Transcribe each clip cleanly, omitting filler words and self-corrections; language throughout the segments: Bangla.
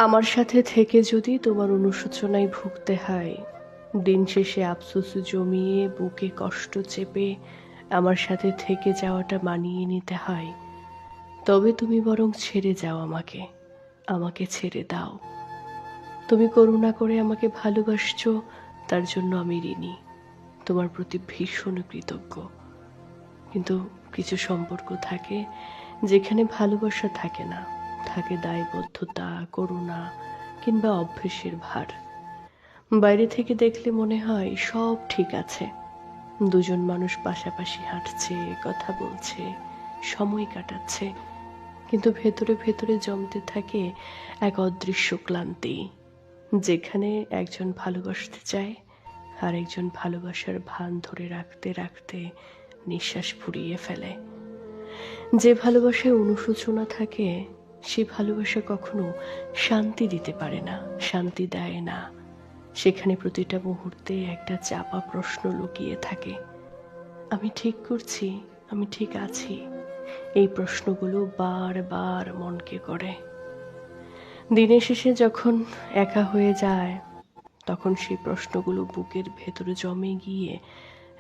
আমার সাথে থেকে যদি তোমার অনুশোচনায় ভুগতে হয়, দিন শেষে আফসোস জমিয়ে বুকে কষ্ট চেপে আমার সাথে থেকে যাওয়াটা মানিয়ে নিতে হয়, তবে তুমি বরং ছেড়ে যাও আমাকে। আমাকে ছেড়ে দাও। তুমি করুণা করে আমাকে ভালোবাসছো, তার জন্য আমি ঋণী, তোমার প্রতি ভীষণ কৃতজ্ঞ। কিন্তু কিছু সম্পর্ক থাকে যেখানে ভালোবাসা থাকে না, থাকে দায়বদ্ধতা, করুণা কিংবা অভ্যেসের ভার। বাইরে থেকে দেখলে মনে হয় সব ঠিক আছে, দুজন মানুষ পাশাপাশি হাঁটছে, কথা বলছে, সময় কাটাচ্ছে, কিন্তু ভেতরে ভেতরে জমতে থাকে এক অদৃশ্য ক্লান্তি, যেখানে একজন ভালোবাসতে চায় আর একজন ভালোবাসার ভান ধরে রাখতে রাখতে নিঃশ্বাস ফুরিয়ে ফেলে। যে ভালোবাসায় অনুশোচনা থাকে, সে ভালোবাসা কখনো শান্তি দিতে পারে না, শান্তি দেয় না। সেখানে প্রতিটা মুহূর্তে একটা চাপা প্রশ্ন লুকিয়ে থাকে, আমি ঠিক করছি, আমি ঠিক আছি। এই প্রশ্নগুলো বারবার মনকে করে। দিনের শেষে যখন একা হয়ে যায়, তখন সেই প্রশ্নগুলো বুকের ভেতরে জমে গিয়ে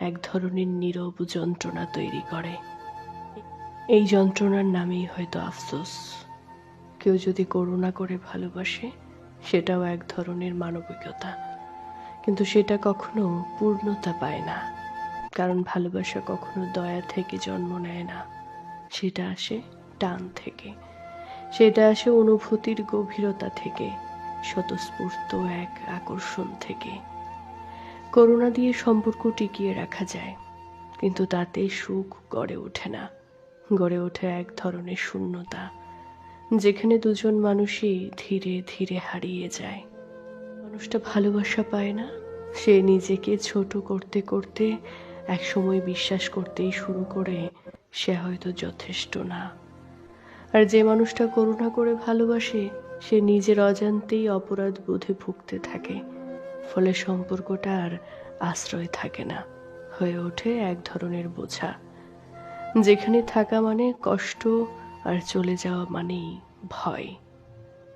এক ধরনের নীরব যন্ত্রণা তৈরি করে। এই যন্ত্রণার নামেই হয়তো আফসোস। কেউ যদি করুণা করে ভালোবাসে, সেটাও এক ধরনের মানবিকতা, কিন্তু সেটা কখনো পূর্ণতা পায় না। কারণ ভালোবাসা কখনো দয়া থেকে জন্ম নেয় না, সেটা আসে টান থেকে, সেটা আসে অনুভূতির গভীরতা থেকে, স্বতঃস্ফূর্ত এক আকর্ষণ থেকে। করুণা দিয়ে সম্পর্ক টিকিয়ে রাখা যায়, কিন্তু তাতে সুখ গড়ে ওঠে না। গড়ে ওঠে এক ধরনের শূন্যতা, যেখানে দুজন মানুষই ধীরে ধীরে হারিয়ে যায়। মানুষটা ভালোবাসা পায় না, সে নিজেকে ছোট করতে করতে একসময় বিশ্বাস করতেই শুরু করে সে হয়তো যথেষ্ট না। আর যে মানুষটা করুণা করে ভালোবাসে, সে নিজের অজান্তেই অপরাধ বোধে ভুগতে থাকে। ফলে সম্পর্কটা আর আশ্রয় থাকে না, হয়ে ওঠে এক ধরনের বোঝা, যেখানে থাকা মানে কষ্ট আর চলে যাওয়া মানেই ভয়।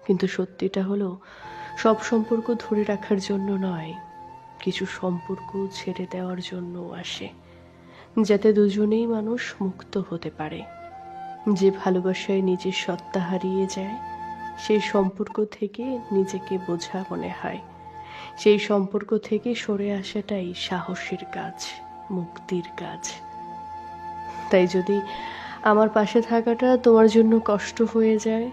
কিন্তু সত্যিটা হলো, সব সম্পর্ক ধরে রাখার জন্য নয়, কিছু সম্পর্ক ছেড়ে দেওয়ার জন্য আসে, যাতে দুজনেই মানুষ মুক্ত হতে পারে। যে ভালোবাসায় নিজের সত্তা হারিয়ে যায়, সেই সম্পর্ক থেকে নিজেকে বোঝা মনে হয়। সেই সম্পর্ক থেকে সরে আসাটাই সাহসের কাজ, মুক্তির কাজ। তাই যদি আমার পাশে থাকাটা তোমার জন্য কষ্ট হয়ে যায়,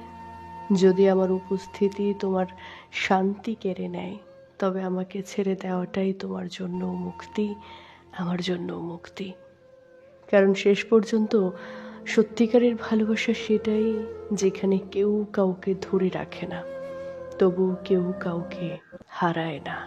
যদি আমার উপস্থিতি তোমার শান্তি কেড়ে নেয়, তবে আমাকে ছেড়ে দেওয়াটাই তোমার জন্য মুক্তি, আমার জন্য মুক্তি। কারণ শেষ পর্যন্ত সত্যিকারের ভালোবাসা সেটাই, যেখানে কেউ কাউকে ধরে রাখে না, তবু কেউ কাউকে হারায় না।